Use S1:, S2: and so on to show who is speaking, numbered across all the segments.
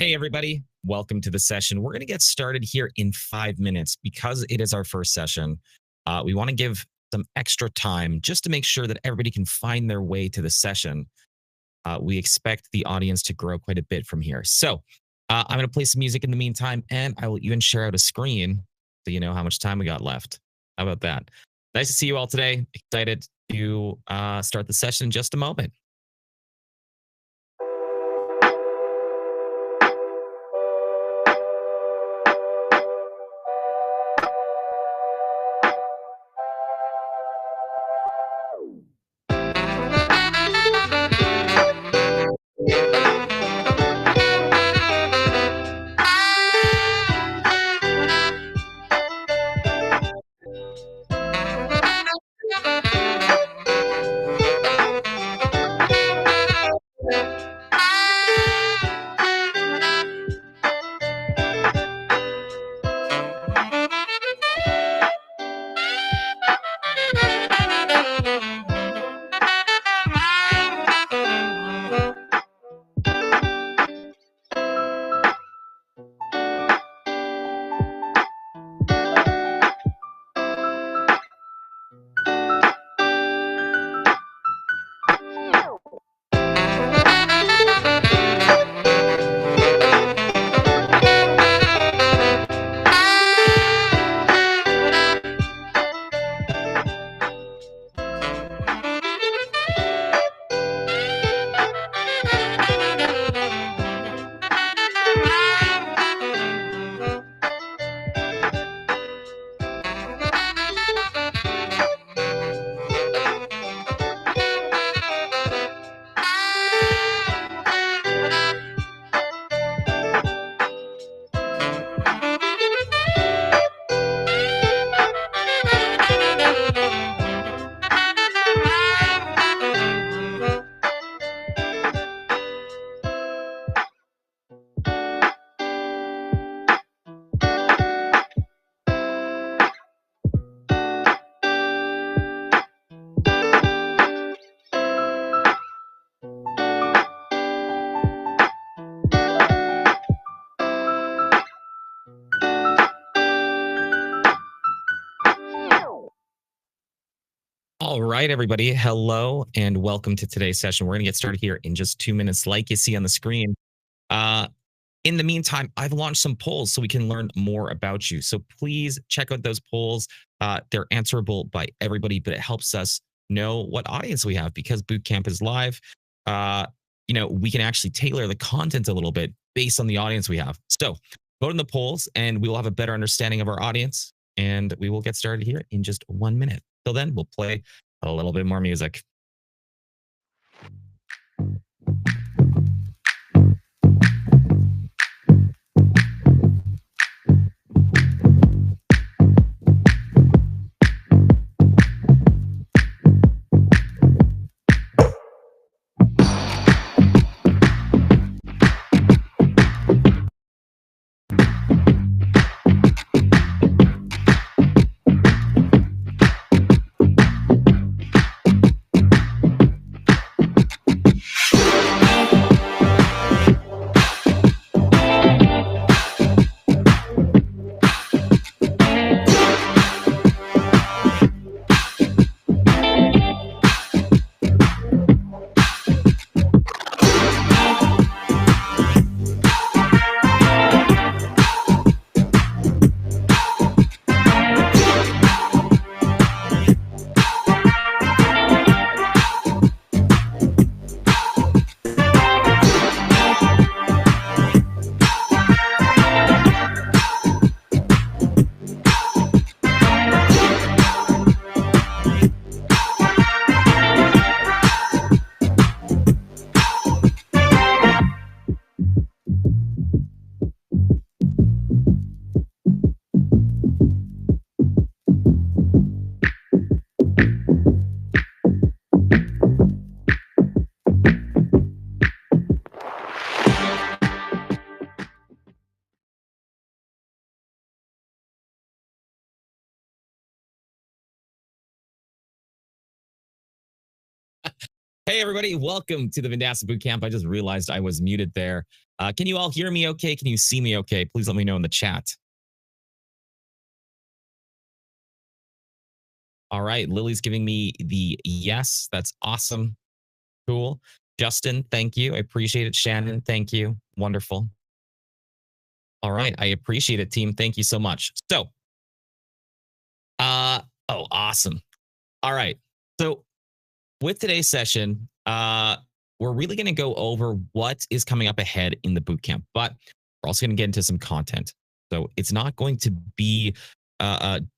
S1: Hey, everybody. Welcome to the session. We're going to get started here in 5 minutes because it is our first session. We want to give some extra time just to make sure that everybody can find their way to the session. We expect the audience to grow quite a bit from here. So I'm going to play some music in the meantime, and I will even share out a screen so you know how much time we got left. How about that? Nice to see you all today. Excited to start the session in just a moment. All right, everybody. Hello and welcome to today's session. We're going to get started here in just 2 minutes, like you see on the screen. In the meantime, I've launched some polls so we can learn more about you. So please check out those polls. They're answerable by everybody, but it helps us know what audience we have because Bootcamp is live. We can actually tailor the content a little bit based on the audience we have. So vote in the polls and we will have a better understanding of our audience. And we will get started here in just 1 minute. Till then, we'll play a little bit more music. Hey, everybody. Welcome to the Vendasta Bootcamp. I just realized I was muted there. Can you all hear me okay? Can you see me okay? Please let me know in the chat. All right. Lily's giving me the yes. That's awesome. Cool. Justin, thank you. I appreciate it. Shannon, thank you. Wonderful. All right. I appreciate it, team. Thank you so much. So, awesome. All right. So, with today's session, we're really going to go over what is coming up ahead in the bootcamp, but we're also going to get into some content. So it's not going to be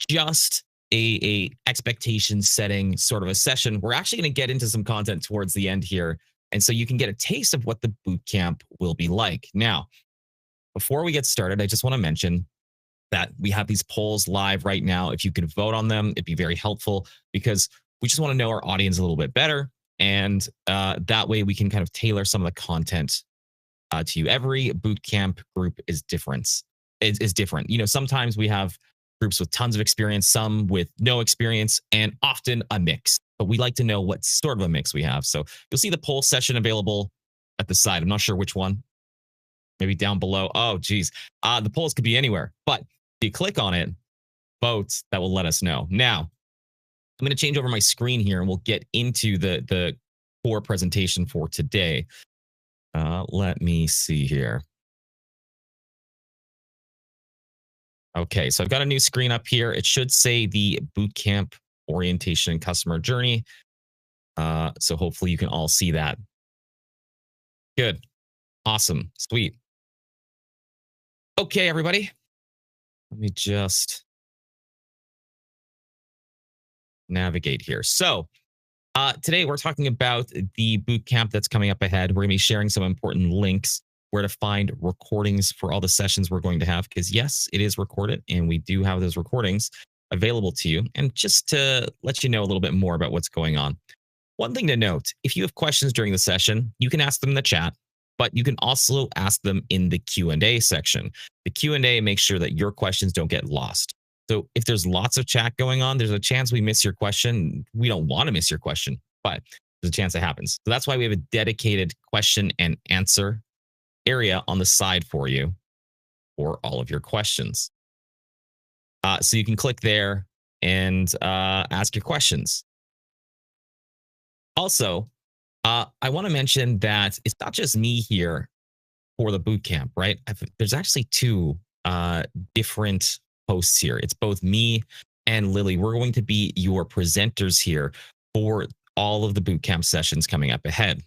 S1: just a expectation setting sort of a session. We're actually going to get into some content towards the end here, and so you can get a taste of what the bootcamp will be like. Now, before we get started, I just want to mention that we have these polls live right now. If you could vote on them, it'd be very helpful because we just want to know our audience a little bit better. And that way we can kind of tailor some of the content to you. Every bootcamp group is different. Is different. You know, sometimes we have groups with tons of experience, some with no experience, and often a mix. But we like to know what sort of a mix we have. So you'll see the poll session available at the side. I'm not sure which one. Maybe down below. Oh, geez. The polls could be anywhere. But if you click on it, votes, that will let us know. Now, I'm going to change over my screen here and we'll get into the core presentation for today. Let me see here. Okay, so I've got a new screen up here. It should say the bootcamp orientation and customer journey. So hopefully you can all see that. Good. Awesome. Sweet. Okay, everybody. Let me just navigate here. So today we're talking about the bootcamp that's coming up ahead. We're going to be sharing some important links where to find recordings for all the sessions we're going to have. Because yes, it is recorded and we do have those recordings available to you. And just to let you know a little bit more about what's going on. One thing to note, if you have questions during the session, you can ask them in the chat, but you can also ask them in the Q&A section. The Q&A makes sure that your questions don't get lost. So if there's lots of chat going on, there's a chance we miss your question. We don't want to miss your question, but there's a chance it happens. So that's why we have a dedicated question and answer area on the side for you for all of your questions. So you can click there and ask your questions. Also, I want to mention that it's not just me here for the bootcamp, right? There's actually two different hosts here. It's both me and Lily. We're going to be your presenters here for all of the bootcamp sessions coming up ahead.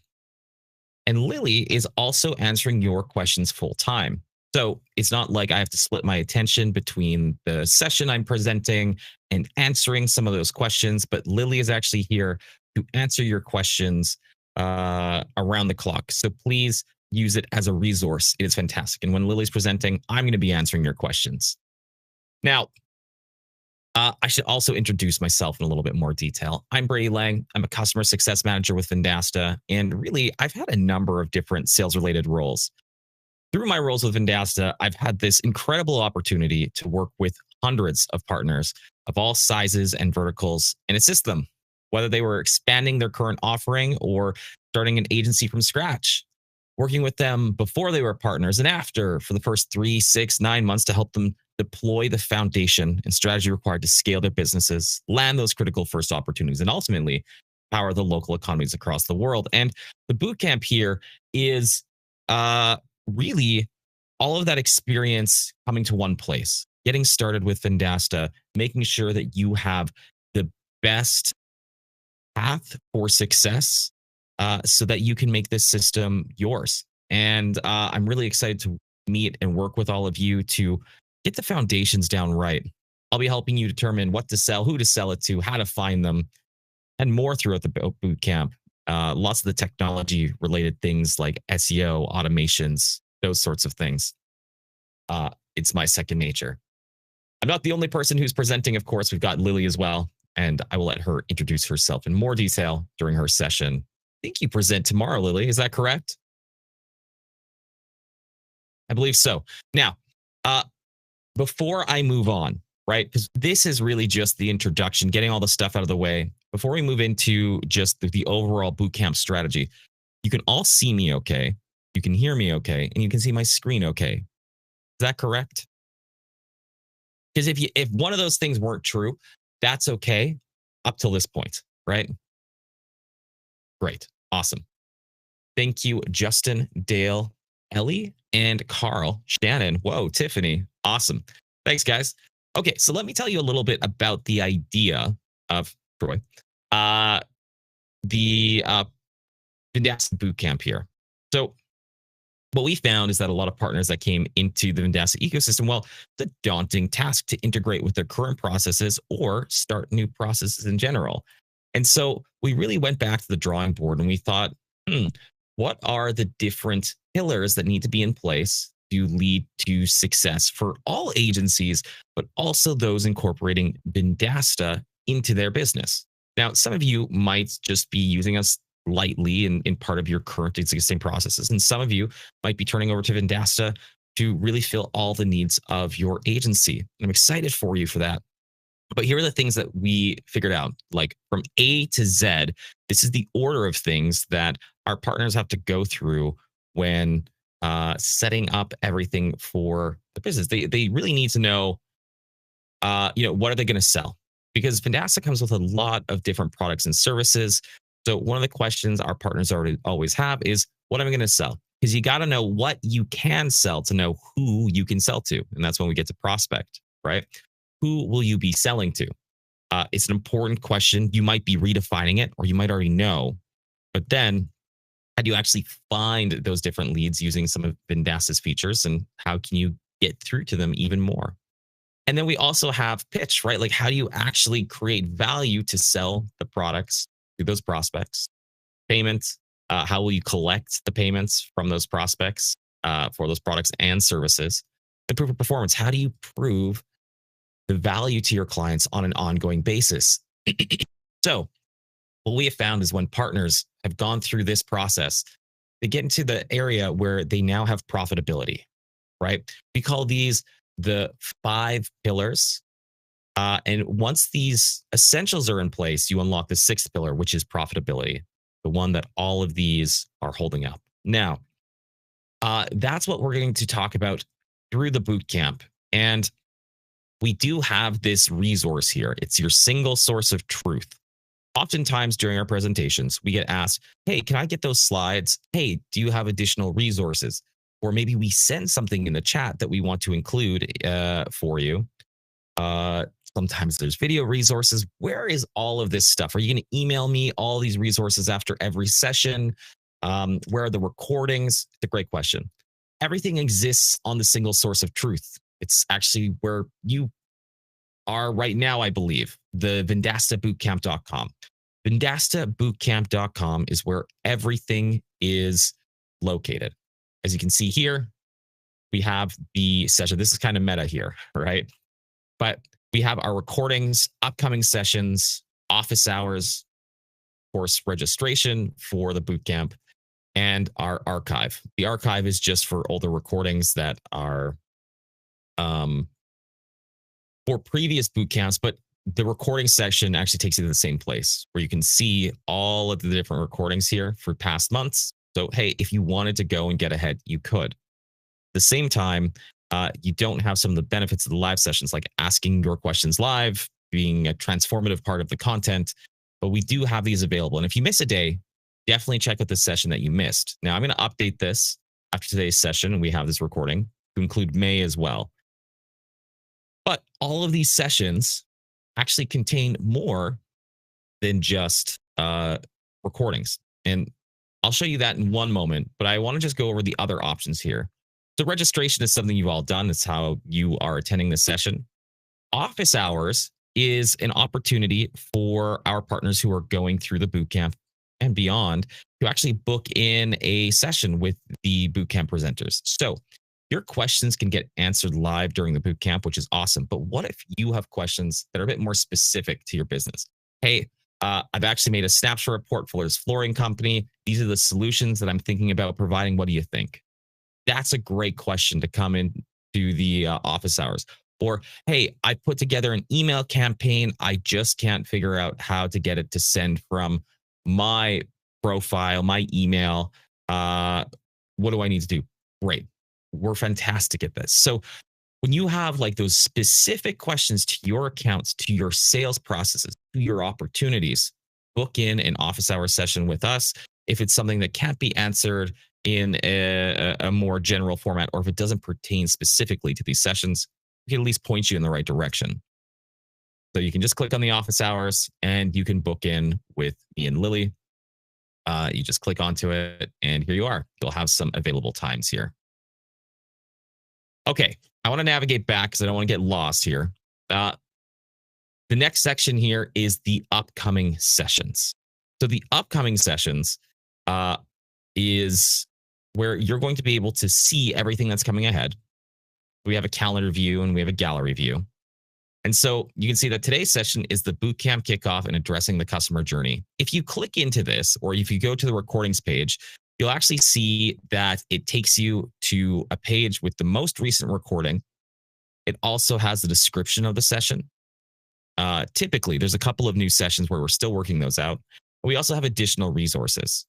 S1: And Lily is also answering your questions full time. So it's not like I have to split my attention between the session I'm presenting and answering some of those questions, but Lily is actually here to answer your questions around the clock. So please use it as a resource. It is fantastic. And when Lily's presenting, I'm going to be answering your questions. Now, I should also introduce myself in a little bit more detail. I'm Brady Lang. I'm a customer success manager with Vendasta. And really, I've had a number of different sales-related roles. Through my roles with Vendasta, I've had this incredible opportunity to work with hundreds of partners of all sizes and verticals and assist them, whether they were expanding their current offering or starting an agency from scratch, working with them before they were partners and after for the first 3, 6, 9 months to help them deploy the foundation and strategy required to scale their businesses, land those critical first opportunities, and ultimately power the local economies across the world. And the bootcamp here is really all of that experience coming to one place, getting started with Vendasta, making sure that you have the best path for success so that you can make this system yours. And I'm really excited to meet and work with all of you to get the foundations down right. I'll be helping you determine what to sell, who to sell it to, how to find them, and more throughout the boot camp. Lots of the technology related things like SEO, automations, those sorts of things. It's my second nature. I'm not the only person who's presenting, of course. We've got Lily as well, and I will let her introduce herself in more detail during her session. I think you present tomorrow, Lily. Is that correct? I believe so. Now, before I move on, right? Because this is really just the introduction, getting all the stuff out of the way. before we move into just the overall bootcamp strategy, you can all see me okay. You can hear me okay. And you can see my screen okay. Is that correct? Because if one of those things weren't true, that's okay up till this point, right? Great. Awesome. Thank you, Justin, Dale, Ellie, and Carl, Shannon. Whoa, Tiffany. Awesome. Thanks, guys. Okay, so let me tell you a little bit about the idea of Troy. The Vendasta Bootcamp here. So what we found is that a lot of partners that came into the Vendasta ecosystem, well, it's a daunting task to integrate with their current processes or start new processes in general. And so we really went back to the drawing board and we thought, what are the different pillars that need to be in place to lead to success for all agencies, but also those incorporating Vendasta into their business? Now, some of you might just be using us lightly in part of your current existing processes. And some of you might be turning over to Vendasta to really fill all the needs of your agency. I'm excited for you for that. But here are the things that we figured out, like from A to Z. This is the order of things that our partners have to go through when setting up everything for the business. They really need to know, what are they going to sell? Because Vendasta comes with a lot of different products and services. So one of the questions our partners always have is, what am I going to sell? Because you got to know what you can sell to know who you can sell to. And that's when we get to prospect, right? Who will you be selling to? It's an important question. You might be redefining it, or you might already know. But then how do you actually find those different leads using some of Vendasta's features? And how can you get through to them even more? And then we also have pitch, right? Like, how do you actually create value to sell the products to those prospects? Payments, how will you collect the payments from those prospects for those products and services? And proof of performance, how do you prove the value to your clients on an ongoing basis? So what we have found is when partners have gone through this process, they get into the area where they now have profitability, right? We call these the 5 pillars. And once these essentials are in place, you unlock the 6th pillar, which is profitability, the one that all of these are holding up. Now, that's what we're going to talk about through the bootcamp. And we do have this resource here. It's your single source of truth. Oftentimes during our presentations, we get asked, hey, can I get those slides? Hey, do you have additional resources? Or maybe we send something in the chat that we want to include for you. Sometimes there's video resources. Where is all of this stuff? Are you going to email me all these resources after every session? Where are the recordings? It's a great question. Everything exists on the single source of truth. It's actually where you are right now, I believe, the VendastaBootcamp.com. VendastaBootcamp.com is where everything is located. As you can see here, we have the session. This is kind of meta here, right? But we have our recordings, upcoming sessions, office hours, course registration for the bootcamp, and our archive. The archive is just for older recordings that are for previous bootcamps, but the recording section actually takes you to the same place where you can see all of the different recordings here for past months. So, hey, if you wanted to go and get ahead, you could. At the same time, you don't have some of the benefits of the live sessions, like asking your questions live, being a transformative part of the content. But we do have these available. And if you miss a day, definitely check out the session that you missed. Now, I'm going to update this after today's session. We have this recording to include May as well. But all of these sessions actually contain more than just recordings. And I'll show you that in one moment, but I want to just go over the other options here. So registration is something you've all done. It's how you are attending this session. Office hours is an opportunity for our partners who are going through the bootcamp and beyond to actually book in a session with the bootcamp presenters. So your questions can get answered live during the bootcamp, which is awesome. But what if you have questions that are a bit more specific to your business? Hey, I've actually made a snapshot report for this flooring company. These are the solutions that I'm thinking about providing. What do you think? That's a great question to come into the office hours. Or, hey, I put together an email campaign. I just can't figure out how to get it to send from my profile, my email. What do I need to do? Great. We're fantastic at this. So when you have like those specific questions to your accounts, to your sales processes, to your opportunities, book in an office hour session with us. If it's something that can't be answered in a more general format, or if it doesn't pertain specifically to these sessions, we can at least point you in the right direction. So you can just click on the office hours and you can book in with me and Lily. You just click onto it and here you are. You'll have some available times here. Okay, I want to navigate back because I don't want to get lost here. Uh, the next section here is the upcoming sessions. So the upcoming sessions uh, is where you're going to be able to see everything that's coming ahead. We have a calendar view and we have a gallery view. And so you can see that today's session is the bootcamp kickoff and addressing the customer journey. If you click into this, or if you go to the recordings page, you'll actually see that it takes you to a page with the most recent recording. It also has the description of the session. Typically, there's a couple of new sessions where we're still working those out. We also have additional resources.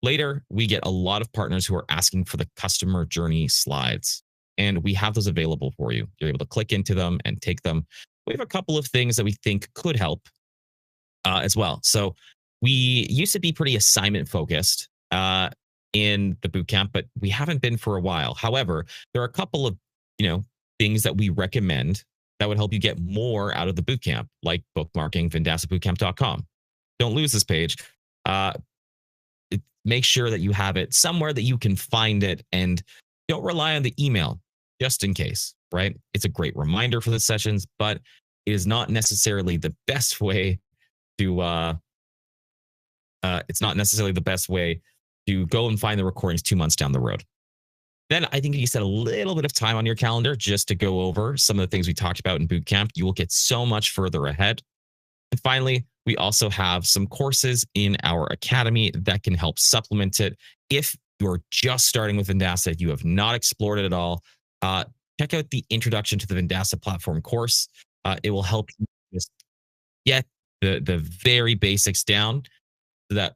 S1: Later, we get a lot of partners who are asking for the customer journey slides, and we have those available for you. You're able to click into them and take them. We have a couple of things that we think could help as well. So we used to be pretty assignment focused in the bootcamp, but we haven't been for a while. However, there are a couple of things that we recommend that would help you get more out of the bootcamp, like bookmarking vendastabootcamp.com. Don't lose this page. Make sure that you have it somewhere that you can find it, and don't rely on the email just in case, right? It's a great reminder for the sessions, but it is not necessarily the best way to it's not necessarily the best way to go and find the recordings 2 months down the road. Then I think if you set a little bit of time on your calendar just to go over some of the things we talked about in bootcamp, you will get so much further ahead. And finally, we also have some courses in our academy that can help supplement it. If you're just starting with Vendasta, you have not explored it at all, check out the Introduction to the Vendasta Platform course. It will help you just get the very basics down so that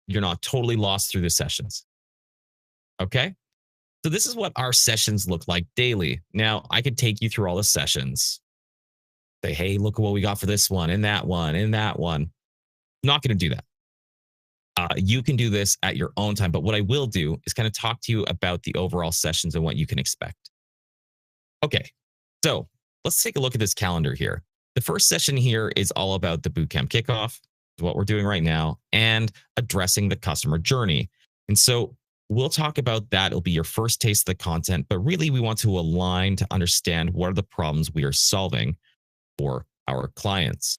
S1: you're not totally lost through the sessions. Okay? So this is what our sessions look like daily. Now, I could take you through all the sessions. Say, hey, look at what we got for this one and that one and that one. I'm not going to do that. You can do this at your own time. But what I will do is kind of talk to you about the overall sessions and what you can expect. Okay, so let's take a look at this calendar here. The first session here is all about the bootcamp kickoff, what we're doing right now, and addressing the customer journey. And so we'll talk about that. It'll be your first taste of the content, but really we want to align to understand what are the problems we are solving for our clients.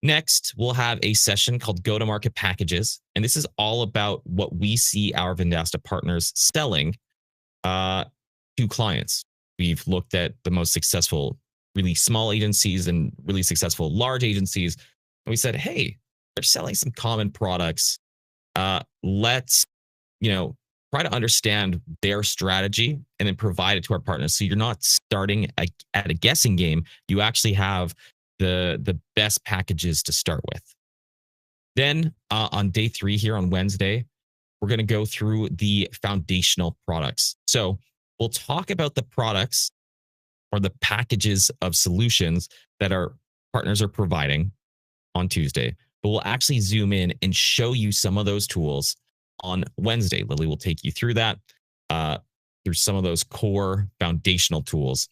S1: Next, we'll have a session called Go-to-Market Packages. And this is all about what we see our Vendasta partners selling to clients. We've looked at the most successful, really small agencies and really successful large agencies. And we said, hey, they're selling some common products. Let's, try to understand their strategy and then provide it to our partners. So you're not starting at a guessing game. You actually have the best packages to start with. Then on day 3 here on Wednesday, we're going to go through the foundational products. So we'll talk about the products or the packages of solutions that our partners are providing on Tuesday, but we'll actually zoom in and show you some of those tools on Wednesday. Lily will take you through that, through some of those core foundational tools.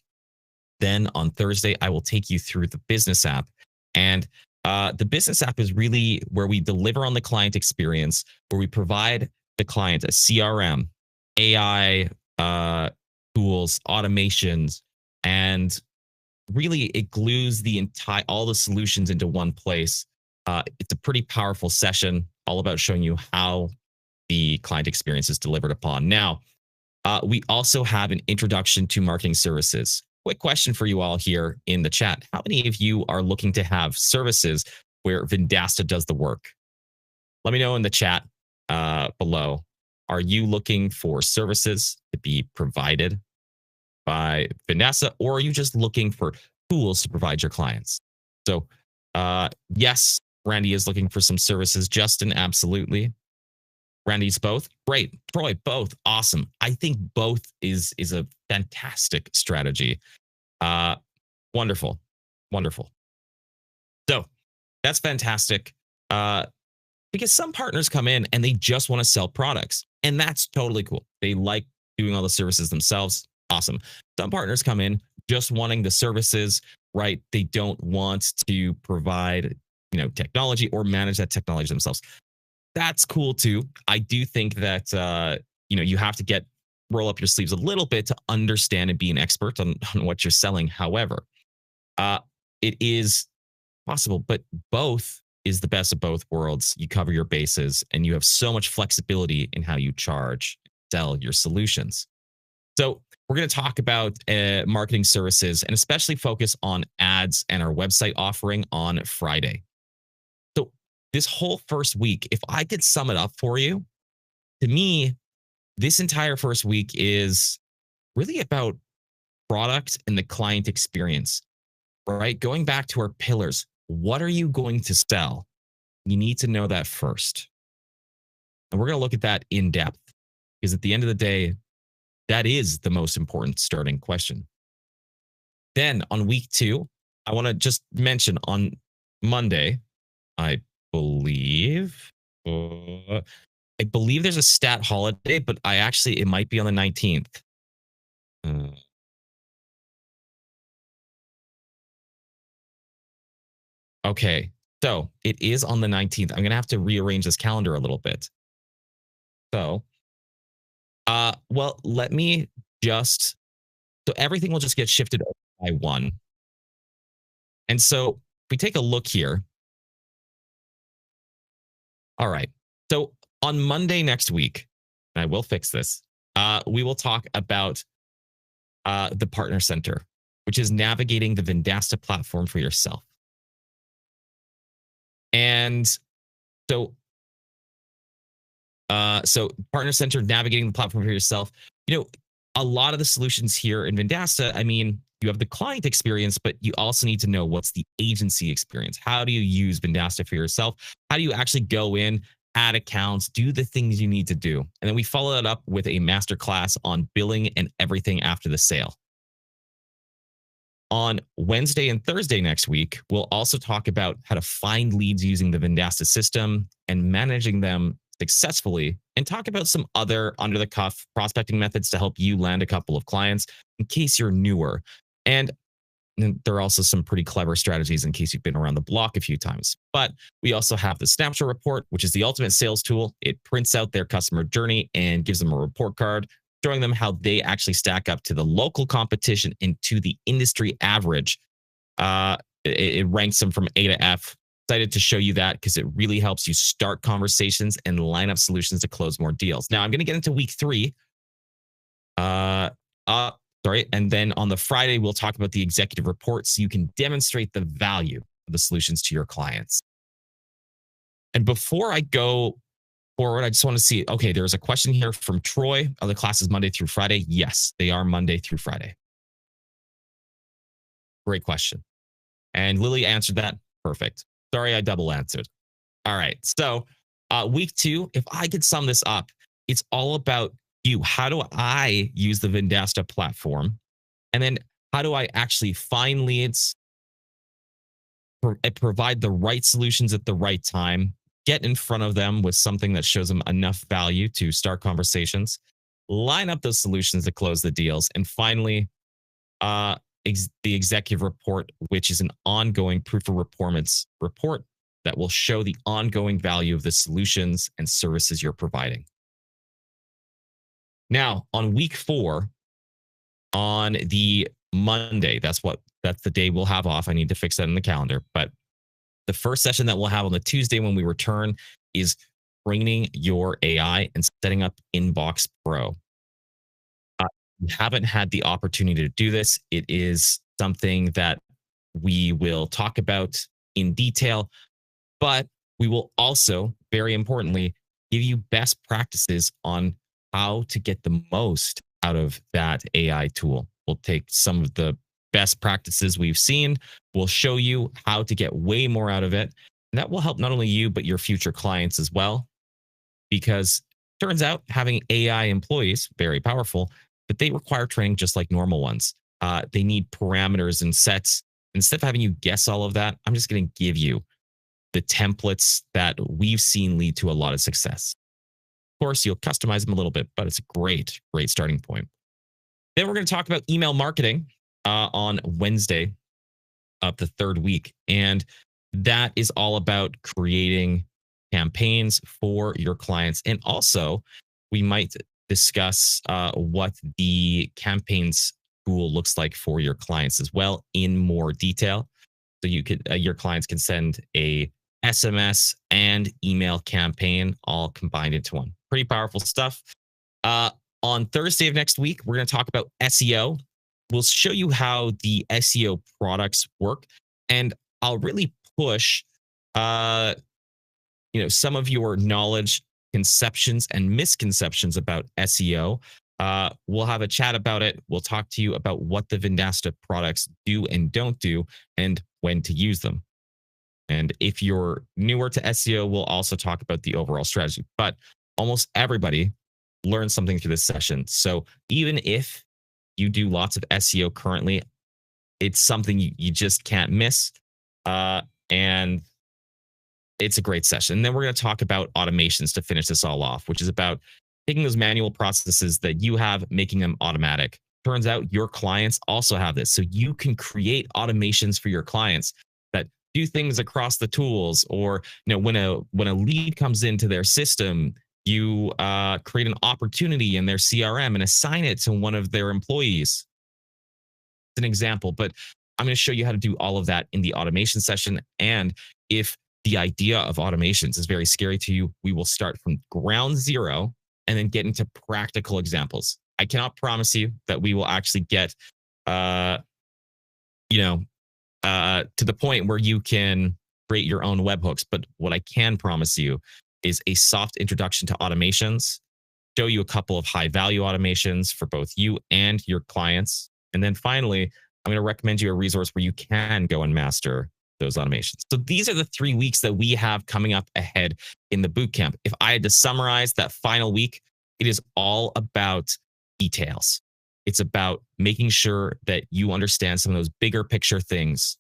S1: Then on Thursday, I will take you through the business app. And the business app is really where we deliver on the client experience, where we provide the client a CRM, AI tools, automations, and really it glues all the solutions into one place. It's a pretty powerful session, all about showing you how the client experience is delivered upon. Now, we also have an introduction to marketing services. Quick question for you all here in the chat. How many of you are looking to have services where Vendasta does the work? Let me know in the chat below. Are you looking for services to be provided by Vendasta, or are you just looking for tools to provide your clients? So, yes, Randy is looking for some services. Justin, absolutely. Randy's both. Great. Troy, both. Awesome. I think both is a fantastic strategy. Uh, wonderful. Wonderful. So that's fantastic. Uh, because some partners come in and they just want to sell products, and that's totally cool. They like doing all the services themselves. Awesome. Some partners come in just wanting the services, right? They don't want to provide, technology or manage that technology themselves. That's cool too. I do think that you have to roll up your sleeves a little bit to understand and be an expert on what you're selling. However, uh, it is possible, but both is the best of both worlds. You cover your bases and you have so much flexibility in how you charge, sell your solutions. So we're going to talk about marketing services and especially focus on ads and our website offering on Friday. So this whole first week, if I could sum it up for you, to me, this entire first week is really about product and the client experience, right? Going back to our pillars, what are you going to sell? You need to know that first. And we're going to look at that in depth because at the end of the day, that is the most important starting question. Then on week 2, I want to just mention on Monday, I believe, there's a stat holiday, but it might be on the 19th. Okay. So it is on the 19th. I'm going to have to rearrange this calendar a little bit. So, let me just, so everything will just get shifted by one. And so if we take a look here. All right. So on Monday next week, and I will fix this, we will talk about the Partner Center, which is navigating the Vendasta platform for yourself. And so Partner Center, navigating the platform for yourself. A lot of the solutions here in Vendasta, I mean, you have the client experience, but you also need to know what's the agency experience. How do you use Vendasta for yourself? How do you actually go in, add accounts, do the things you need to do? And then we follow that up with a masterclass on billing and everything after the sale. On Wednesday and Thursday next week, we'll also talk about how to find leads using the Vendasta system and managing them successfully, and talk about some other under the cuff prospecting methods to help you land a couple of clients in case you're newer. And there are also some pretty clever strategies in case you've been around the block a few times. But we also have the snapshot report, which is the ultimate sales tool. It prints out their customer journey and gives them a report card showing them how they actually stack up to the local competition and to the industry average. It ranks them from A to F. Excited to show you that because it really helps you start conversations and line up solutions to close more deals. Now I'm going to get into week 3. And then on the Friday, we'll talk about the executive report so you can demonstrate the value of the solutions to your clients. And before I go forward, I just want to see, okay, there's a question here from Troy. Are the classes Monday through Friday? Yes, they are Monday through Friday. Great question. And Lily answered that. Perfect. Sorry, I double answered. All right. So week 2, if I could sum this up, it's all about you. How do I use the Vendasta platform? And then how do I actually find leads, provide the right solutions at the right time, get in front of them with something that shows them enough value to start conversations, line up those solutions to close the deals, and finally, the executive report, which is an ongoing proof of performance report that will show the ongoing value of the solutions and services you're providing. Now, on week 4, on the Monday, that's the day we'll have off. I need to fix that in the calendar. But the first session that we'll have on the Tuesday when we return is training your AI and setting up Inbox Pro. You haven't had the opportunity to do this. It is something that we will talk about in detail, but we will also, very importantly, give you best practices on how to get the most out of that AI tool. We'll take some of the best practices we've seen. We'll show you how to get way more out of it. And that will help not only you, but your future clients as well. Because turns out having AI employees, very powerful, but they require training just like normal ones. They need parameters and sets. Instead of having you guess all of that, I'm just going to give you the templates that we've seen lead to a lot of success. Of course, you'll customize them a little bit, but it's a great, great starting point. Then we're going to talk about email marketing on Wednesday of the third week. And that is all about creating campaigns for your clients. And also, we might discuss what the campaigns tool looks like for your clients as well in more detail. So you could your clients can send a SMS and email campaign all combined into one. Pretty powerful stuff. Uh, on Thursday of next week, we're going to talk about SEO. We'll show you how the SEO products work, and I'll really push, uh, some of your knowledge, conceptions, and misconceptions about SEO. We'll have a chat about it. We'll talk to you about what the Vendasta products do and don't do, and when to use them. And if you're newer to SEO, we'll also talk about the overall strategy. But almost everybody learns something through this session. So even if you do lots of SEO currently, it's something you just can't miss. And it's a great session. And then we're going to talk about automations to finish this all off, which is about taking those manual processes that you have, making them automatic. Turns out your clients also have this. So you can create automations for your clients that do things across the tools, or when a lead comes into their system, you create an opportunity in their CRM and assign it to one of their employees. It's an example, but I'm going to show you how to do all of that in the automation session. And if the idea of automations is very scary to you, we will start from ground zero and then get into practical examples. I cannot promise you that we will actually get, to the point where you can create your own webhooks. But what I can promise you is a soft introduction to automations, show you a couple of high value automations for both you and your clients. And then finally, I'm going to recommend you a resource where you can go and master those automations. So these are the 3 weeks that we have coming up ahead in the bootcamp. If I had to summarize that final week, it is all about details. It's about making sure that you understand some of those bigger picture things.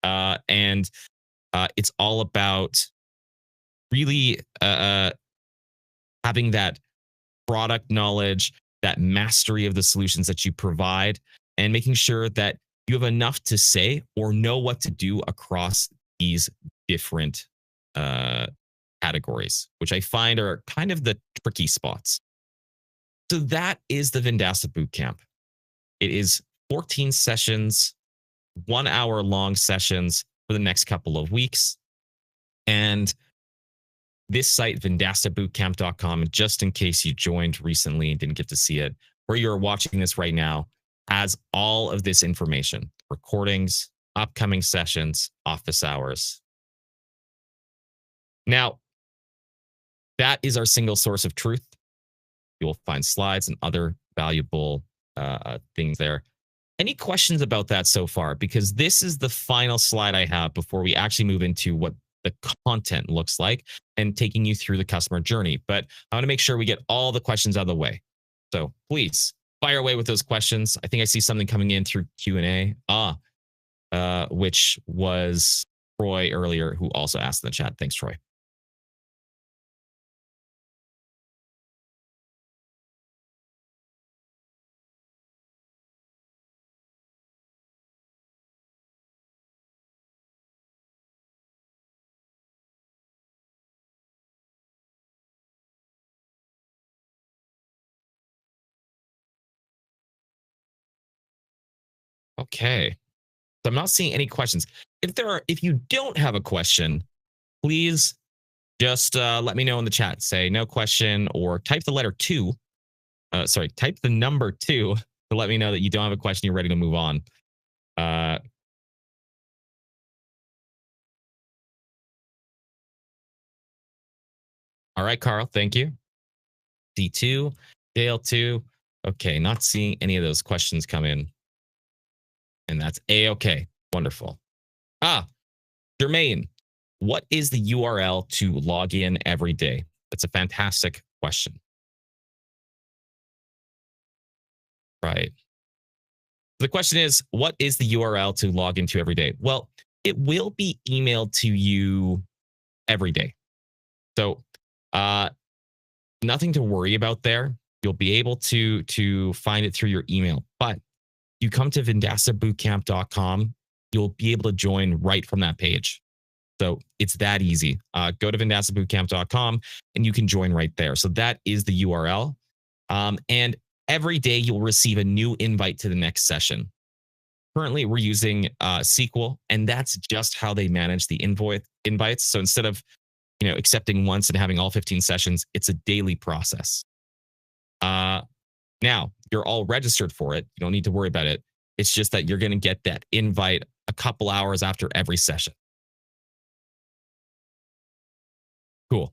S1: And it's all about really having that product knowledge, that mastery of the solutions that you provide, and making sure that you have enough to say or know what to do across these different categories, which I find are kind of the tricky spots. So that is the Vendasta Bootcamp. It is 14 sessions, 1 hour long sessions for the next couple of weeks. And this site, vendastabootcamp.com, just in case you joined recently and didn't get to see it, where you're watching this right now, has all of this information: recordings, upcoming sessions, office hours. Now, that is our single source of truth. You will find slides and other valuable things there. Any questions about that so far? Because this is the final slide I have before we actually move into what the content looks like and taking you through the customer journey. But I want to make sure we get all the questions out of the way. So please fire away with those questions. I think I see something coming in through Q&A, which was Troy earlier, who also asked in the chat. Thanks, Troy. Okay. So I'm not seeing any questions. If you don't have a question, please just let me know in the chat. Say no question, or type the letter 2. Type the number 2 to let me know that you don't have a question. You're ready to move on. All right, Carl. Thank you. D2, Dale 2. Okay, not seeing any of those questions come in. And that's A-OK. Wonderful. Ah, Jermaine, what is the URL to log in every day? That's a fantastic question. Right. The question is, what is the URL to log into every day? Well, it will be emailed to you every day. So, uh, nothing to worry about there. You'll be able to find it through your email. But you come to vendastabootcamp.com, you'll be able to join right from that page. So it's that easy. Go to vendastabootcamp.com and you can join right there. So that is the URL. And every day you'll receive a new invite to the next session. Currently, we're using SQL, and that's just how they manage the invites. So instead of accepting once and having all 15 sessions, it's a daily process. Now you're all registered for it. You don't need to worry about it. It's just that you're going to get that invite a couple hours after every session. Cool.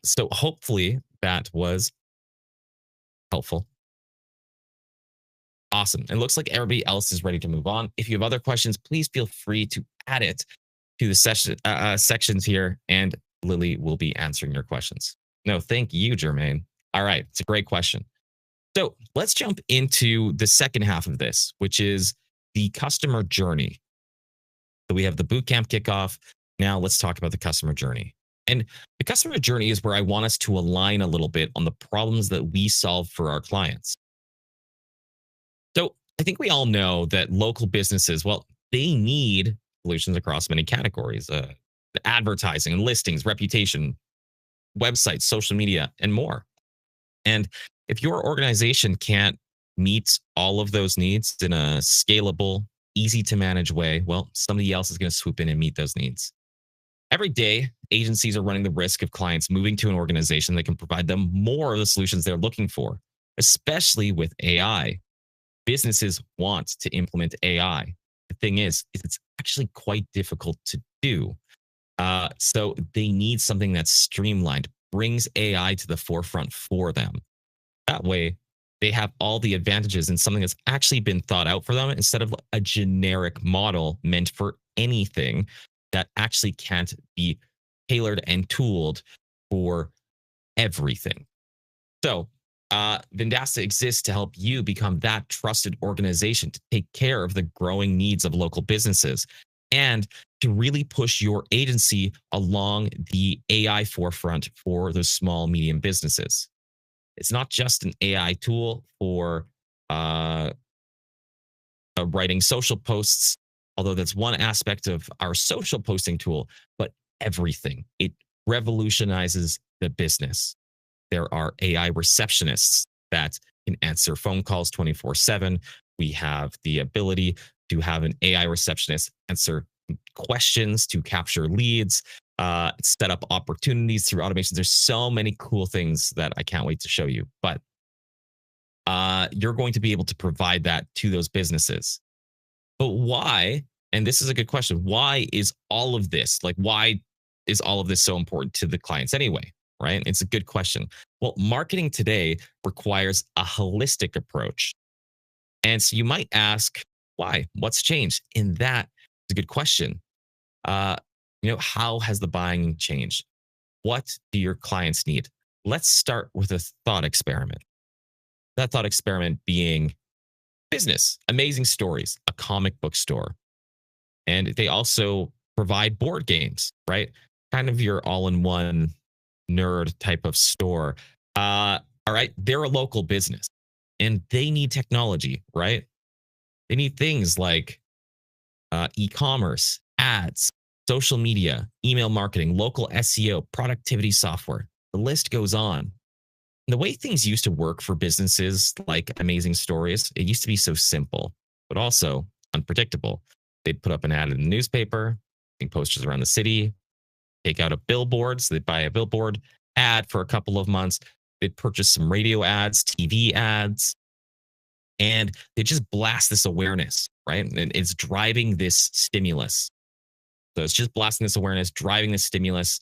S1: So hopefully that was helpful. Awesome. It looks like everybody else is ready to move on. If you have other questions, please feel free to add it to the sections here, and Lily will be answering your questions. No, thank you, Jermaine. All right. It's a great question. So let's jump into the second half of this, which is the customer journey. So we have the bootcamp kickoff. Now let's talk about the customer journey. And the customer journey is where I want us to align a little bit on the problems that we solve for our clients. So I think we all know that local businesses, well, they need solutions across many categories, advertising and listings, reputation, websites, social media, and more. And if your organization can't meet all of those needs in a scalable, easy to manage way, well, somebody else is going to swoop in and meet those needs. Every day, agencies are running the risk of clients moving to an organization that can provide them more of the solutions they're looking for, especially with AI. Businesses want to implement AI. The thing is it's actually quite difficult to do. So they need something that's streamlined, brings AI to the forefront for them. That way, they have all the advantages in something that's actually been thought out for them instead of a generic model meant for anything that actually can't be tailored and tooled for everything. So, Vendasta exists to help you become that trusted organization to take care of the growing needs of local businesses and to really push your agency along the AI forefront for those small, medium businesses. It's not just an AI tool for writing social posts, although that's one aspect of our social posting tool, but everything. It revolutionizes the business. There are AI receptionists that can answer phone calls 24/7. We have the ability to have an AI receptionist answer questions to capture leads, set up opportunities through automation. There's so many cool things that I can't wait to show you. But you're going to be able to provide that to those businesses. But why? And this is a good question. Why is all of this why is all of this so important to the clients anyway? Right? It's a good question. Well, marketing today requires a holistic approach. And so you might ask, why? What's changed? In that is a good question. How has the buying changed? What do your clients need? Let's start with a thought experiment. That thought experiment being business, amazing stories, a comic book store. And they also provide board games, right? Kind of your all-in-one nerd type of store. All right. They're a local business and they need technology, right? They need things like e-commerce, ads, social media, email marketing, local SEO, productivity software. The list goes on. The way things used to work for businesses like Amazing Stories, it used to be so simple, but also unpredictable. They'd put up an ad in the newspaper, posters around the city, take out a billboard. So they'd buy a billboard ad for a couple of months. They'd purchase some radio ads, TV ads, and they just blast this awareness, right? And it's driving this stimulus. So it's just blasting this awareness, driving this stimulus.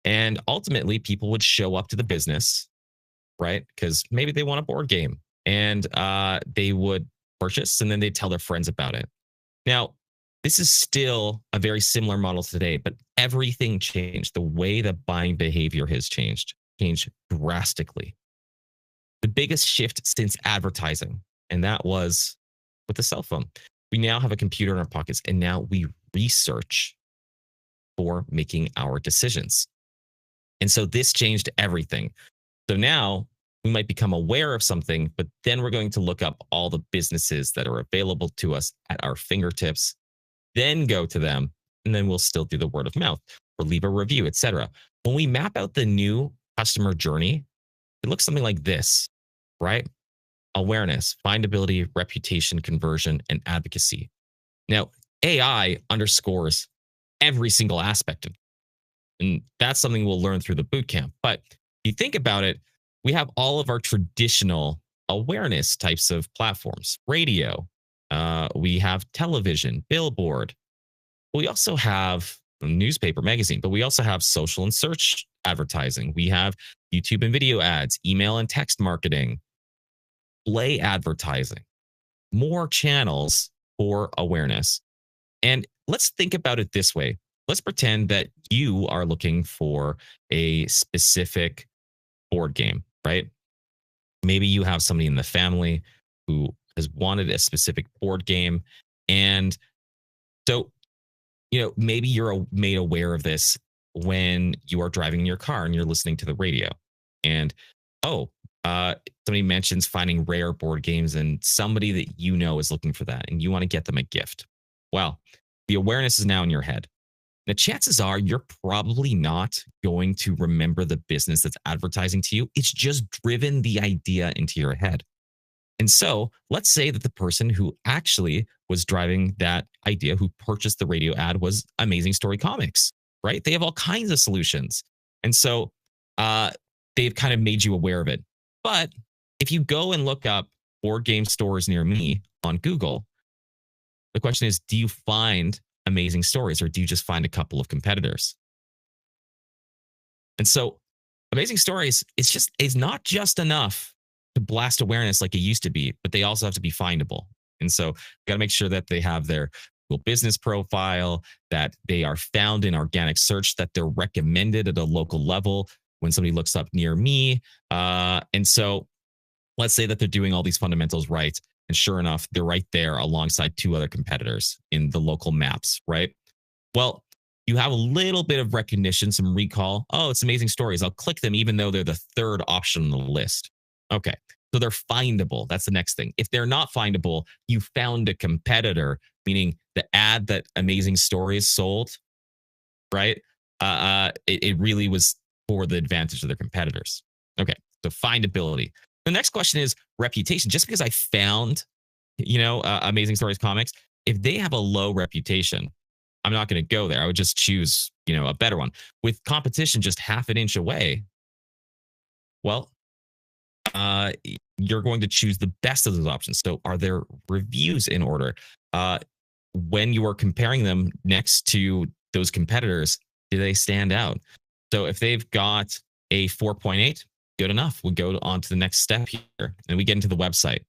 S1: And ultimately, people would show up to the business, right? Because maybe they want a board game and they would purchase, and then they tell their friends about it. Now, this is still a very similar model today, but everything changed. The way that buying behavior has changed drastically. The biggest shift since advertising, and that was with the cell phone. We now have a computer in our pockets, and now we research for making our decisions. And so this changed everything. So now we might become aware of something, but then we're going to look up all the businesses that are available to us at our fingertips, then go to them, and then we'll still do the word of mouth or leave a review, etc. When we map out the new customer journey, it looks something like this, right? Awareness, findability, reputation, conversion, and advocacy. Now, AI underscores every single aspect of it. And that's something we'll learn through the bootcamp. But if you think about it, we have all of our traditional awareness types of platforms, radio, we have television, billboard. We also have a newspaper, magazine, but we also have social and search advertising. We have YouTube and video ads, email and text marketing, display advertising, more channels for awareness. And let's think about it this way. Let's pretend that you are looking for a specific board game, right? Maybe you have somebody in the family who has wanted a specific board game. And so, maybe you're made aware of this when you are driving in your car and you're listening to the radio. And, somebody mentions finding rare board games and somebody that you know is looking for that and you want to get them a gift. Well, the awareness is now in your head. Now, chances are you're probably not going to remember the business that's advertising to you. It's just driven the idea into your head. And so let's say that the person who actually was driving that idea, who purchased the radio ad, was Amazing Story Comics, right? They have all kinds of solutions. And so they've kind of made you aware of it. But if you go and look up board game stores near me on Google, the question is, do you find amazing stories or do you just find a couple of competitors? And so amazing stories, it's not just enough to blast awareness like it used to be, but they also have to be findable. And so you got to make sure that they have their Google business profile, that they are found in organic search, that they're recommended at a local level when somebody looks up near me. And so let's say that they're doing all these fundamentals right. And sure enough, they're right there alongside two other competitors in the local maps, right? Well, you have a little bit of recognition, some recall. Oh, it's amazing stories. I'll click them even though they're the third option on the list. Okay. So they're findable. That's the next thing. If they're not findable, you found a competitor, meaning the ad that Amazing Stories sold, right? It really was for the advantage of their competitors. Okay. So findability. The next question is reputation. Just because I found, Amazing Stories comics, if they have a low reputation, I'm not going to go there. I would just choose, a better one. With competition just half an inch away, well, you're going to choose the best of those options. So are their reviews in order? When you are comparing them next to those competitors, do they stand out? So if they've got a 4.8, good enough. We'll go on to the next step here and we get into the website.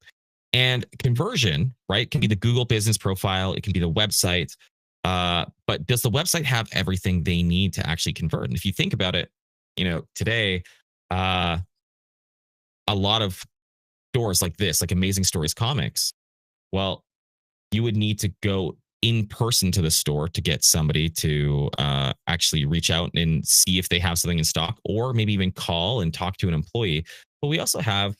S1: And conversion, right, can be the Google business profile. It can be the website. But does the website have everything they need to actually convert? And if you think about it, today, a lot of stores like this, like Amazing Stories Comics, well, you would need to go in person to the store to get somebody to actually reach out and see if they have something in stock, or maybe even call and talk to an employee. But we also have,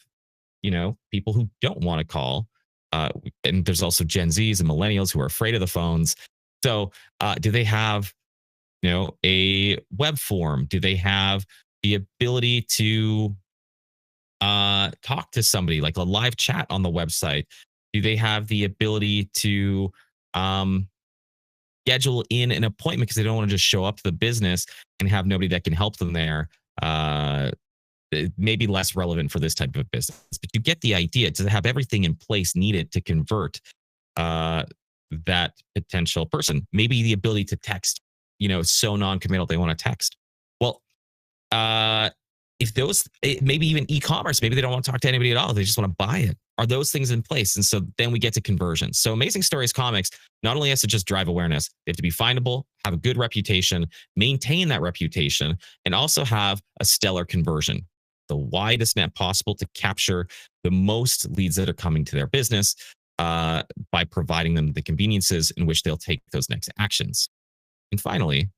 S1: people who don't want to call. And there's also Gen Zs and millennials who are afraid of the phones. So do they have, a web form? Do they have the ability to talk to somebody, like a live chat on the website? Do they have the ability to schedule in an appointment because they don't want to just show up to the business and have nobody that can help them there? It may be less relevant for this type of business, but you get the idea. To have everything in place needed to convert that potential person. Maybe the ability to text, so non-committal they want to text. Well, if maybe even e-commerce, maybe they don't want to talk to anybody at all. They just want to buy it. Are those things in place? And so then we get to conversion. So Amazing Stories Comics not only has to just drive awareness, they have to be findable, have a good reputation, maintain that reputation, and also have a stellar conversion, the widest net possible to capture the most leads that are coming to their business by providing them the conveniences in which they'll take those next actions. And finally,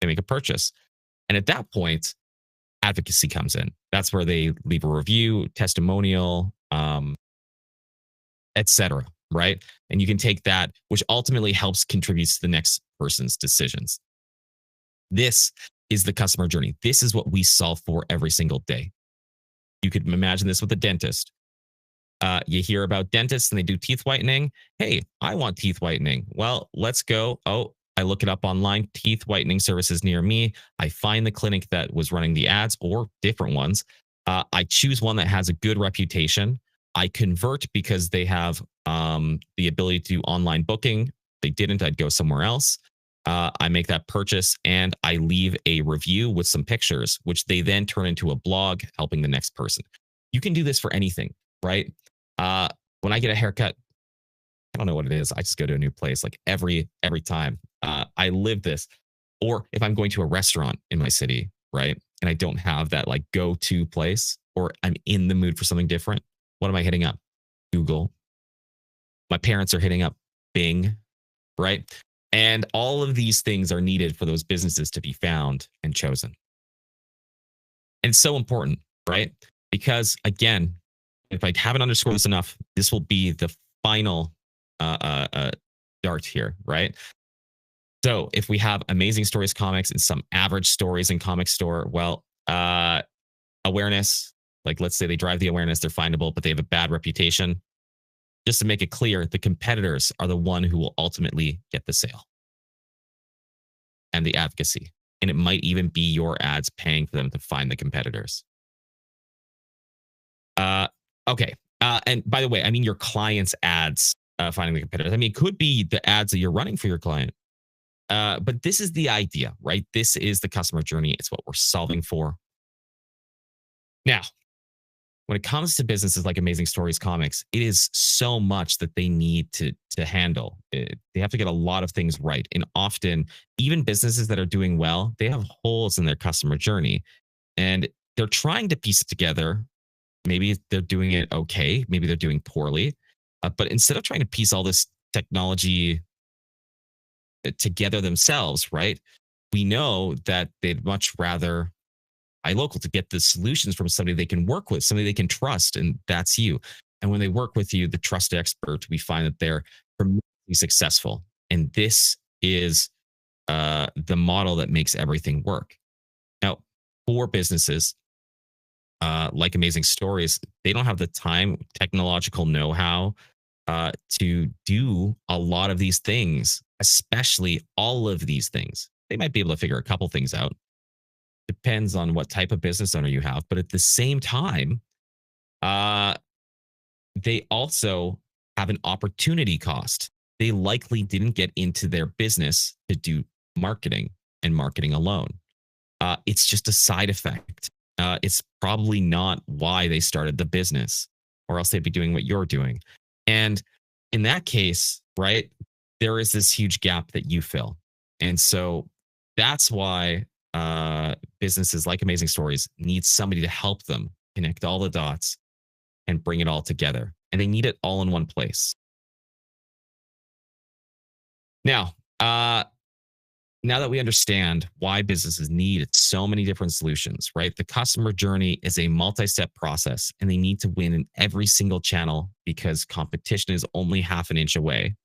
S1: they make a purchase. And at that point, advocacy comes in. That's where they leave a review, testimonial, etc. Right? And you can take that, which ultimately helps contribute to the next person's decisions. This is the customer journey. This is what we solve for every single day. You could imagine this with a dentist. You hear about dentists and they do teeth whitening. Hey, I want teeth whitening. Well, let's go. Oh, I look it up online, teeth whitening services near me. I find the clinic that was running the ads or different ones. I choose one that has a good reputation. I convert because they have the ability to do online booking. If they didn't, I'd go somewhere else. I make that purchase and I leave a review with some pictures, which they then turn into a blog helping the next person. You can do this for anything, right? When I get a haircut, I don't know what it is. I just go to a new place like every time. I live this. Or if I'm going to a restaurant in my city, right? And I don't have that like go-to place, or I'm in the mood for something different. What am I hitting up? Google. My parents are hitting up Bing, right? And all of these things are needed for those businesses to be found and chosen. And it's so important, right? Because again, if I haven't underscored this enough, this will be the final dart here, right? So if we have Amazing Stories Comics and some average stories in comic store, well, awareness, like let's say they drive the awareness, they're findable, but they have a bad reputation. Just to make it clear, the competitors are the one who will ultimately get the sale and the advocacy. And it might even be your ads paying for them to find the competitors. Okay. And by the way, I mean your client's ads finding the competitors. I mean, it could be the ads that you're running for your client. But this is the idea, right? This is the customer journey. It's what we're solving for. Now, when it comes to businesses like Amazing Stories Comics, it is so much that they need to handle. They have to get a lot of things right. And often, even businesses that are doing well, they have holes in their customer journey. And they're trying to piece it together. Maybe they're doing it okay. Maybe they're doing poorly. But instead of trying to piece all this technology together themselves, right? We know that they'd much rather buy local to get the solutions from somebody they can work with, somebody they can trust, and that's you. And when they work with you, the trusted expert, we find that they're tremendously successful. And this is the model that makes everything work. Now, for businesses like Amazing Stories, they don't have the time, technological know-how to do a lot of these things, especially all of these things. They might be able to figure a couple things out. Depends on what type of business owner you have. But at the same time, they also have an opportunity cost. They likely didn't get into their business to do marketing and marketing alone. It's just a side effect. It's probably not why they started the business, or else they'd be doing what you're doing. And in that case, right, there is this huge gap that you fill. And so that's why businesses like Amazing Stories need somebody to help them connect all the dots and bring it all together. And they need it all in one place. Now, now that we understand why businesses need so many different solutions, right? The customer journey is a multi-step process and they need to win in every single channel because competition is only half an inch away,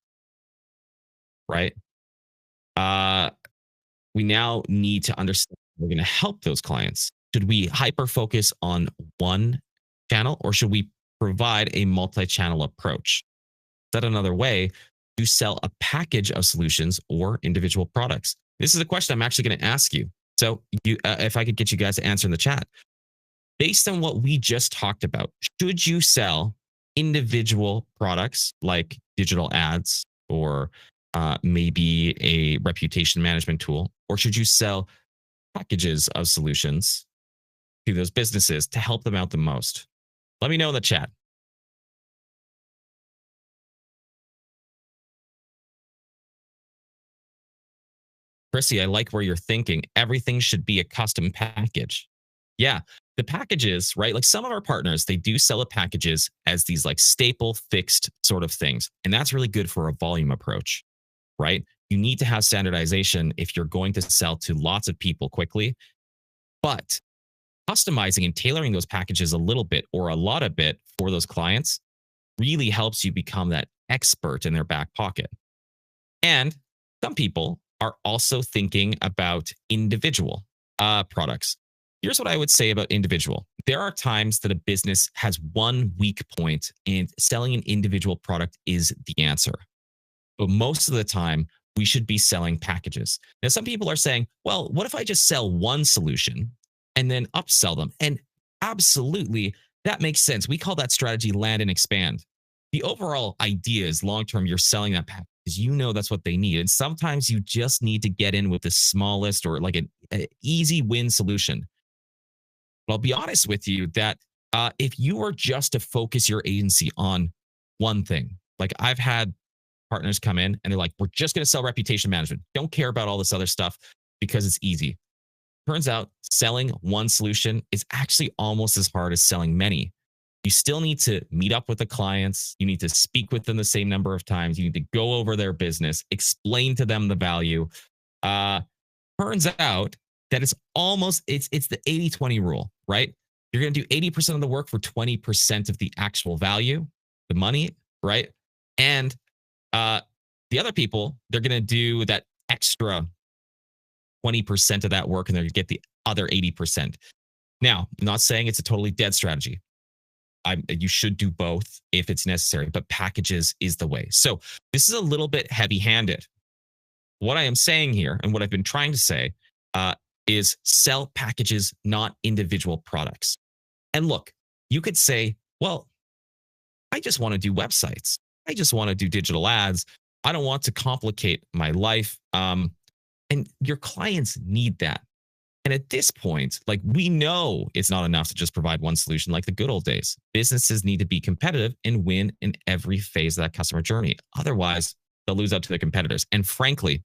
S1: right? We now need to understand how we're going to help those clients. Should we hyper focus on one channel or should we provide a multi-channel approach? Said another way, to sell a package of solutions or individual products? This is a question I'm actually going to ask you. So if I could get you guys to answer in the chat, based on what we just talked about, should you sell individual products like digital ads or maybe a reputation management tool, or should you sell packages of solutions to those businesses to help them out the most? Let me know in the chat. Chrissy, I like where you're thinking. Everything should be a custom package. Yeah, the packages, right? Like some of our partners, they do sell the packages as these like staple fixed sort of things. And that's really good for a volume approach, right? You need to have standardization if you're going to sell to lots of people quickly. But customizing and tailoring those packages a little bit or a lot of bit for those clients really helps you become that expert in their back pocket. And some people are also thinking about individual products. Here's what I would say about individual. There are times that a business has one weak point, and selling an individual product is the answer. But most of the time, we should be selling packages. Now, some people are saying, well, what if I just sell one solution and then upsell them? And absolutely, that makes sense. We call that strategy land and expand. The overall idea is long term, you're selling that package because you know that's what they need. And sometimes you just need to get in with the smallest or like an easy win solution. But I'll be honest with you that if you were just to focus your agency on one thing, like I've had partners come in and they're like, we're just going to sell reputation management. Don't care about all this other stuff because it's easy. Turns out selling one solution is actually almost as hard as selling many. You still need to meet up with the clients. You need to speak with them the same number of times. You need to go over their business, explain to them the value. Turns out that it's the 80-20 rule, right? You're going to do 80% of the work for 20% of the actual value, the money, right? And the other people, they're going to do that extra 20% of that work and they're going to get the other 80%. Now, I'm not saying it's a totally dead strategy. You should do both if it's necessary, but packages is the way. So this is a little bit heavy-handed. What I am saying here and what I've been trying to say is sell packages, not individual products. And look, you could say, well, I just want to do websites. I just want to do digital ads. I don't want to complicate my life. And your clients need that. And at this point, like we know it's not enough to just provide one solution like the good old days. Businesses need to be competitive and win in every phase of that customer journey. Otherwise, they'll lose out to their competitors. And frankly,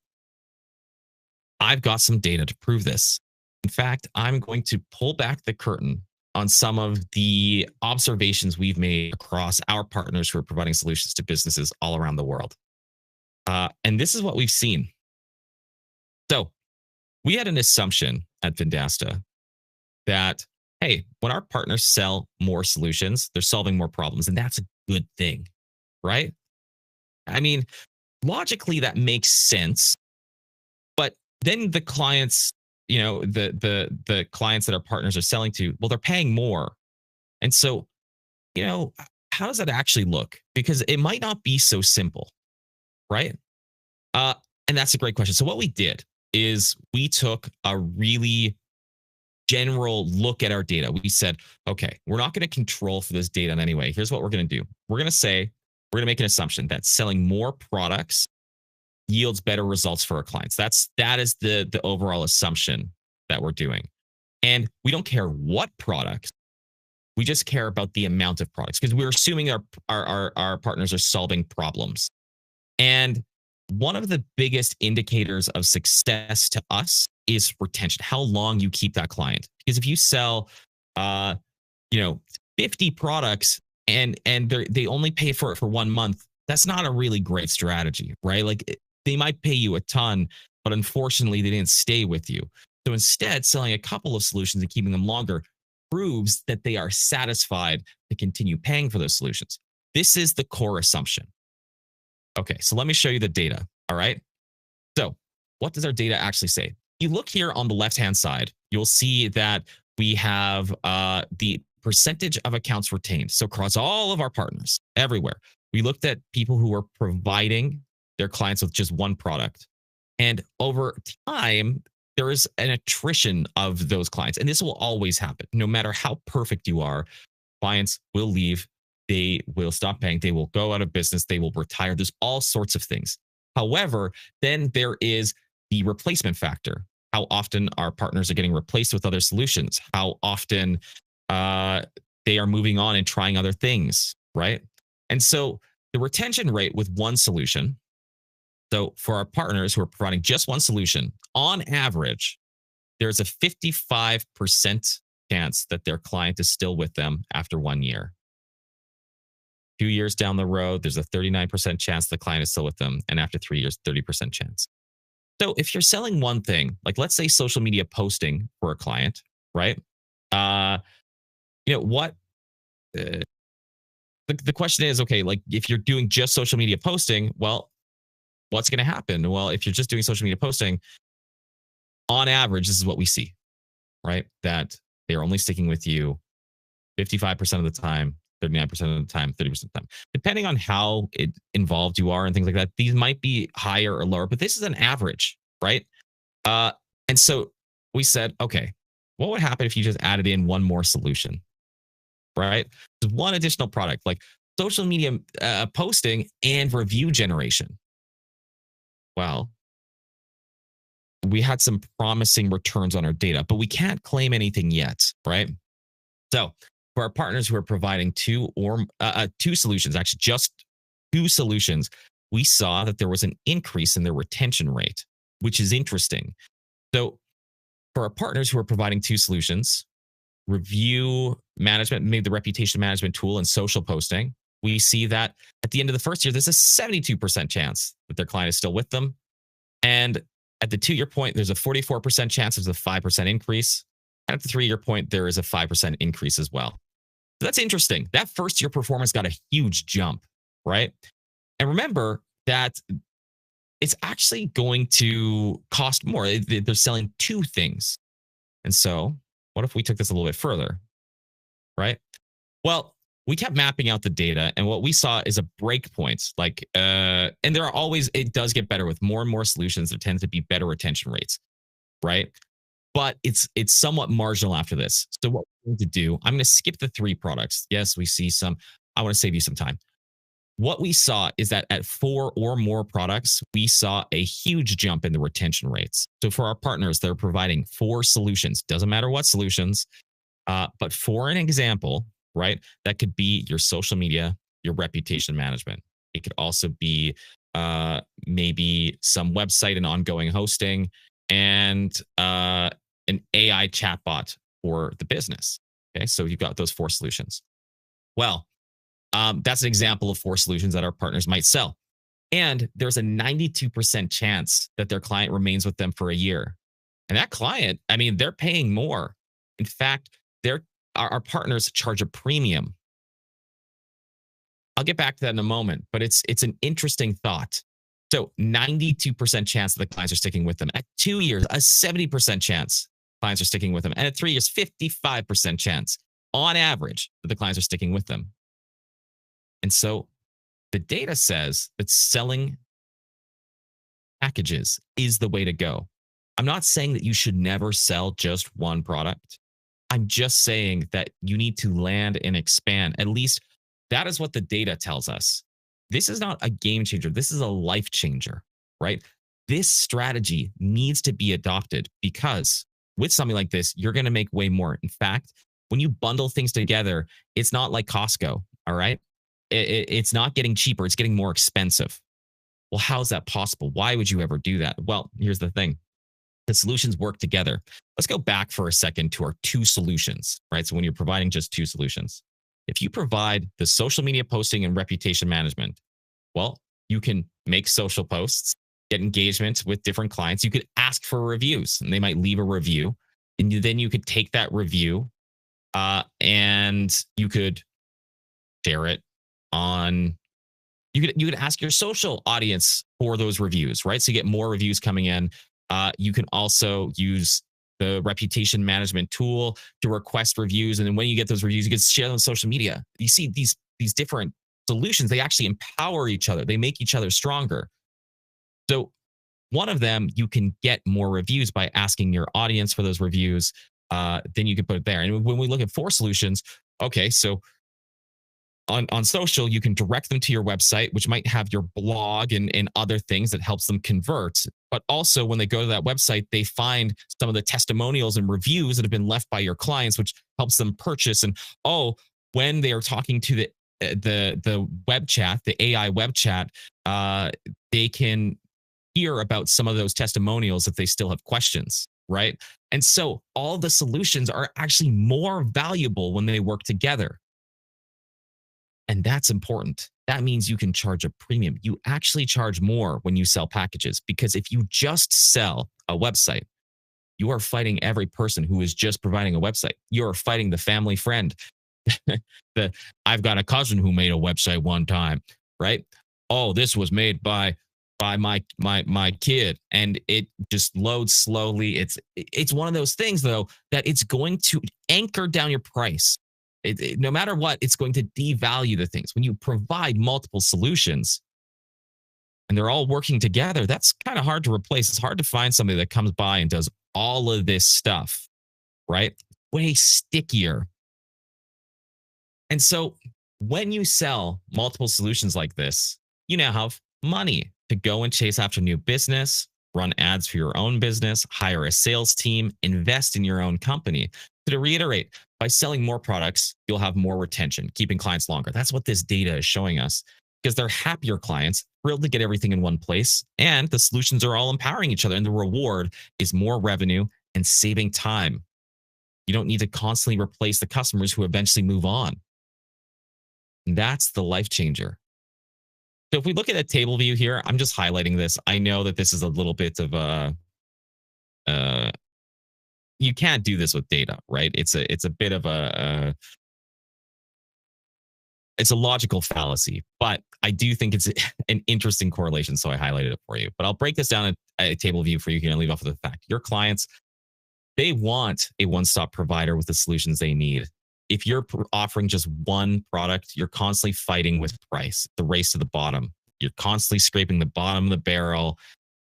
S1: I've got some data to prove this. In fact, I'm going to pull back the curtain on some of the observations we've made across our partners who are providing solutions to businesses all around the world. And this is what we've seen. So we had an assumption at Vendasta that, hey, when our partners sell more solutions, they're solving more problems. And that's a good thing, right? I mean, logically, that makes sense. But then the clients, the clients that our partners are selling to, well, they're paying more. And so, how does that actually look? Because it might not be so simple, right? And that's a great question. So what we did is we took a really general look at our data. We said, okay, we're not going to control for this data in any way. Here's what we're going to do. We're going to make an assumption that selling more products yields better results for our clients. That is the overall assumption that we're doing. And we don't care what products. We just care about the amount of products because we're assuming our partners are solving problems. And one of the biggest indicators of success to us is retention, how long you keep that client. Because if you sell, 50 products and they only pay for it for 1 month, that's not a really great strategy, right? Like they might pay you a ton, but unfortunately they didn't stay with you. So instead, selling a couple of solutions and keeping them longer proves that they are satisfied to continue paying for those solutions. This is the core assumption. Okay, so let me show you the data. All right. So what does our data actually say? You look here on the left-hand side, you'll see that we have the percentage of accounts retained. So across all of our partners, everywhere, we looked at people who were providing their clients with just one product. And over time, there is an attrition of those clients. And this will always happen. No matter how perfect you are, clients will leave. They will stop paying. They will go out of business. They will retire. There's all sorts of things. However, then there is the replacement factor. how often our partners are getting replaced with other solutions, how often uh, they are moving on and trying other things, right? And so the retention rate with one solution, so for our partners who are providing just one solution, on average, there's a 55% chance that their client is still with them after 1 year. 2 years down the road, there's a 39% chance the client is still with them. And after 3 years, 30% chance. So if you're selling one thing, like let's say social media posting for a client, right? Uh, what the question is, okay, like if you're doing just social media posting, well, what's going to happen? Well, if you're just doing social media posting, on average, this is what we see, right? That they're only sticking with you 55% of the time, 39% of the time, 30% of the time. Depending on how involved you are and things like that, these might be higher or lower, but this is an average, right? Uh, and so we said, okay, what would happen if you just added in one more solution, right? Just one additional product like social media posting and review generation. Well, we had some promising returns on our data, but we can't claim anything yet, right? So for our partners who are providing two solutions, actually just two solutions, we saw that there was an increase in their retention rate, which is interesting. So for our partners who are providing two solutions, review management, maybe the reputation management tool and social posting, we see that at the end of the first year, there's a 72% chance that their client is still with them. And at the 2 year point, there's a 44% chance there's a 5% increase. And at the 3 year point, there is a 5% increase as well. So that's interesting. That first year performance got a huge jump, right? And remember that it's actually going to cost more. They're selling two things. And so what if we took this a little bit further, right? Well, we kept mapping out the data, and what we saw is a breakpoint. And there are always, it does get better with more and more solutions. There tends to be better retention rates, right? But it's somewhat marginal after this. So what we're going to do, I'm going to skip the three products. Yes, we see some. I want to save you some time. What we saw is that at 4 or more products, we saw a huge jump in the retention rates. So for our partners, they're providing 4 solutions. Doesn't matter what solutions, but for an example, right? That could be your social media, your reputation management. It could also be maybe some website and ongoing hosting and an AI chatbot for the business. Okay, so you've got those 4 solutions. Well, that's an example of 4 solutions that our partners might sell. And there's a 92% chance that their client remains with them for a year. And that client, I mean, they're paying more. In fact, our partners charge a premium. I'll get back to that in a moment, but it's an interesting thought. So 92% chance that the clients are sticking with them. At 2 years, a 70% chance clients are sticking with them. And at 3 years, 55% chance on average that the clients are sticking with them. And so the data says that selling packages is the way to go. I'm not saying that you should never sell just one product. I'm just saying that you need to land and expand. At least that is what the data tells us. This is not a game changer. This is a life changer, right? This strategy needs to be adopted because with something like this, you're going to make way more. In fact, when you bundle things together, it's not like Costco, all right? It's not getting cheaper. It's getting more expensive. Well, how is that possible? Why would you ever do that? Well, here's the thing. The solutions work together. Let's go back for a second to our 2 solutions, right? So when you're providing just 2 solutions, if you provide the social media posting and reputation management, well, you can make social posts, get engagement with different clients. You could ask for reviews and they might leave a review. And then you could take that review and you could share it on, you could ask your social audience for those reviews, right? So you get more reviews coming in. You can also use the reputation management tool to request reviews. And then when you get those reviews, you can share them on social media. You see these different solutions, they actually empower each other. They make each other stronger. So one of them, you can get more reviews by asking your audience for those reviews. Then you can put it there. And when we look at 4 solutions, okay, so on social, you can direct them to your website, which might have your blog and other things that helps them convert. But also, when they go to that website, they find some of the testimonials and reviews that have been left by your clients, which helps them purchase. And oh, when they are talking to the web chat, the AI web chat, they can hear about some of those testimonials if they still have questions, right? And so all the solutions are actually more valuable when they work together. And that's important. That means you can charge a premium. You actually charge more when you sell packages because if you just sell a website, you are fighting every person who is just providing a website. You're fighting the family friend. the I've got a cousin who made a website one time, right? Oh, this was made by my kid, and it just loads slowly. It's one of those things though that it's going to anchor down your price. No matter what, it's going to devalue the things. When you provide multiple solutions and they're all working together, that's kind of hard to replace. It's hard to find somebody that comes by and does all of this stuff, right? Way stickier. And so when you sell multiple solutions like this, you now have money to go and chase after new business, run ads for your own business, hire a sales team, invest in your own company. So to reiterate, by selling more products, you'll have more retention, keeping clients longer. That's what this data is showing us because they're happier clients, thrilled to get everything in one place, and the solutions are all empowering each other. And the reward is more revenue and saving time. You don't need to constantly replace the customers who eventually move on. And that's the life changer. So if we look at a table view here, I'm just highlighting this. I know that this is a little bit of a you can't do this with data, right? It's a bit of it's a logical fallacy, but I do think it's an interesting correlation, so I highlighted it for you. But I'll break this down a table view for you here and leave off with the fact. Your clients, they want a one-stop provider with the solutions they need. If you're offering just one product, you're constantly fighting with price, the race to the bottom. You're constantly scraping the bottom of the barrel,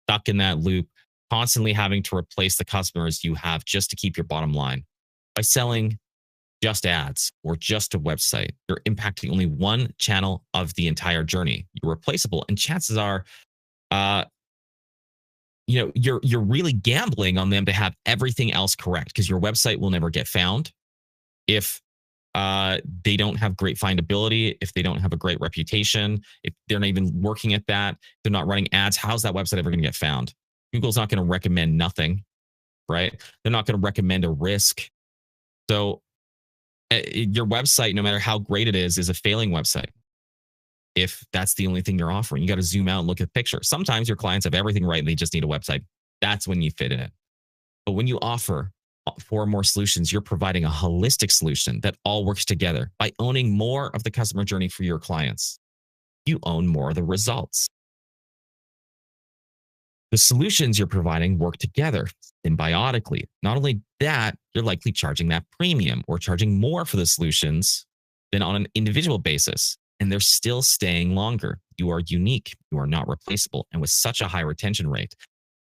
S1: stuck in that loop, constantly having to replace the customers you have just to keep your bottom line. By selling just ads or just a website, you're impacting only one channel of the entire journey. You're replaceable, and chances are, you're really gambling on them to have everything else correct because your website will never get found if they don't have great findability, if they don't have a great reputation, if they're not even working at that, they're not running ads. How's that website ever going to get found? Google's not going to recommend nothing, right? They're not going to recommend a risk. So your website, no matter how great it is a failing website. If that's the only thing you're offering, you got to zoom out and look at the picture. Sometimes your clients have everything right and they just need a website. That's when you fit in it. But when you offer 4 more solutions, you're providing a holistic solution that all works together. By owning more of the customer journey for your clients, you own more of the results. The solutions you're providing work together symbiotically. Not only that, you're likely charging that premium or charging more for the solutions than on an individual basis. And they're still staying longer. You are unique. You are not replaceable. And with such a high retention rate,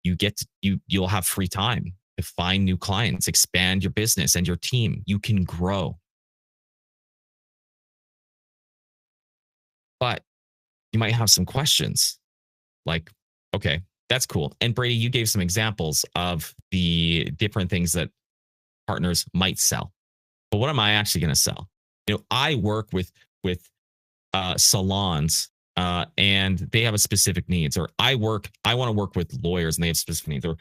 S1: you'll have free time to find new clients, expand your business and your team. You can grow. But you might have some questions like, okay, that's cool. And Brady, you gave some examples of the different things that partners might sell. But what am I actually going to sell? I work with salons and they have a specific needs, or I want to work with lawyers and they have specific needs, or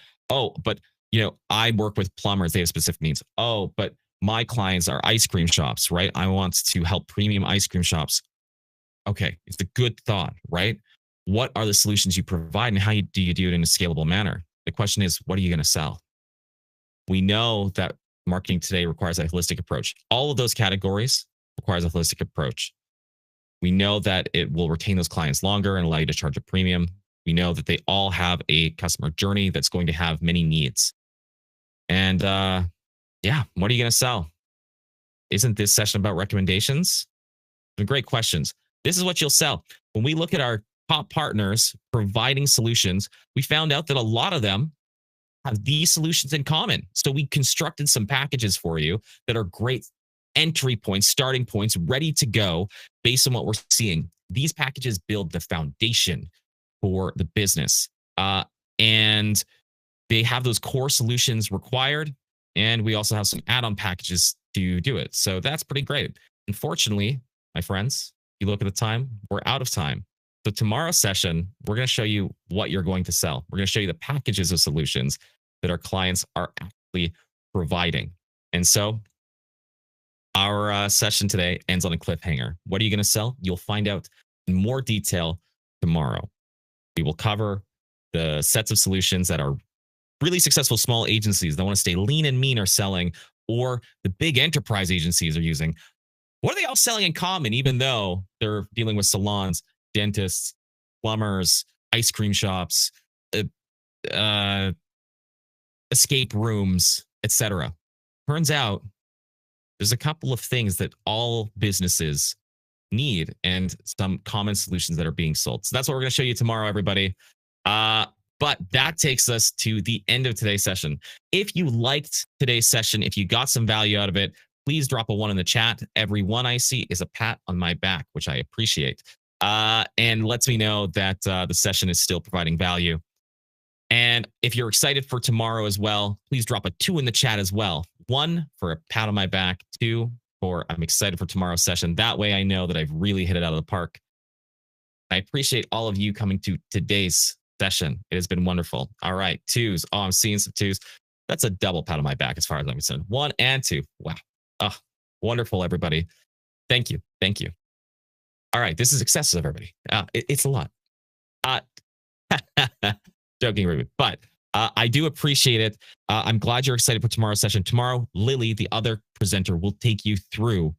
S1: I work with plumbers, they have specific needs. Oh, but my clients are ice cream shops, right? I want to help premium ice cream shops. Okay, it's a good thought, right? What are the solutions you provide and how do you do it in a scalable manner? The question is, what are you going to sell? We know that marketing today requires a holistic approach. All of those categories requires a holistic approach. We know that it will retain those clients longer and allow you to charge a premium. We know that they all have a customer journey that's going to have many needs. And what are you going to sell? Isn't this session about recommendations? Some great questions. This is what you'll sell. When we look at our top partners providing solutions, we found out that a lot of them have these solutions in common. So we constructed some packages for you that are great entry points, starting points, ready to go based on what we're seeing. These packages build the foundation for the business. And they have those core solutions required. And we also have some add on packages to do it. So that's pretty great. Unfortunately, my friends, you look at the time, we're out of time. So tomorrow's session, we're going to show you what you're going to sell. We're going to show you the packages of solutions that our clients are actually providing. And so our session today ends on a cliffhanger. What are you going to sell? You'll find out in more detail tomorrow. We will cover the sets of solutions that are really successful small agencies that want to stay lean and mean are selling, or the big enterprise agencies are using. What are they all selling in common, even though they're dealing with salons, dentists, plumbers, ice cream shops, escape rooms, etc.? Turns out there's a couple of things that all businesses need and some common solutions that are being sold. So that's what we're going to show you tomorrow, everybody. But that takes us to the end of today's session. If you liked today's session, if you got some value out of it, please drop a 1 in the chat. Every one I see is a pat on my back, which I appreciate. And lets me know that the session is still providing value. And if you're excited for tomorrow as well, please drop a 2 in the chat as well. 1 for a pat on my back, 2 for I'm excited for tomorrow's session. That way I know that I've really hit it out of the park. I appreciate all of you coming to today's session. It has been wonderful. All right, 2s. Oh, I'm seeing some 2s. That's a double pat on my back as far as I'm concerned. 1 and 2. Wow. Oh, wonderful, everybody. Thank you. Thank you. All right, this is excessive, everybody. It's a lot. Joking, Ruben. But I do appreciate it. I'm glad you're excited for tomorrow's session. Tomorrow, Lily, the other presenter, will take you through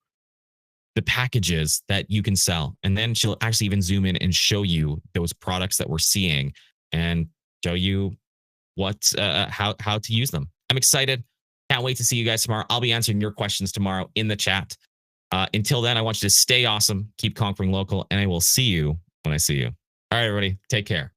S1: the packages that you can sell. And then she'll actually even zoom in and show you those products that we're seeing and show you what how to use them. I'm excited. Can't wait to see you guys tomorrow. I'll be answering your questions tomorrow in the chat. Until then, I want you to stay awesome, keep conquering local, and I will see you when I see you. All right, everybody, take care.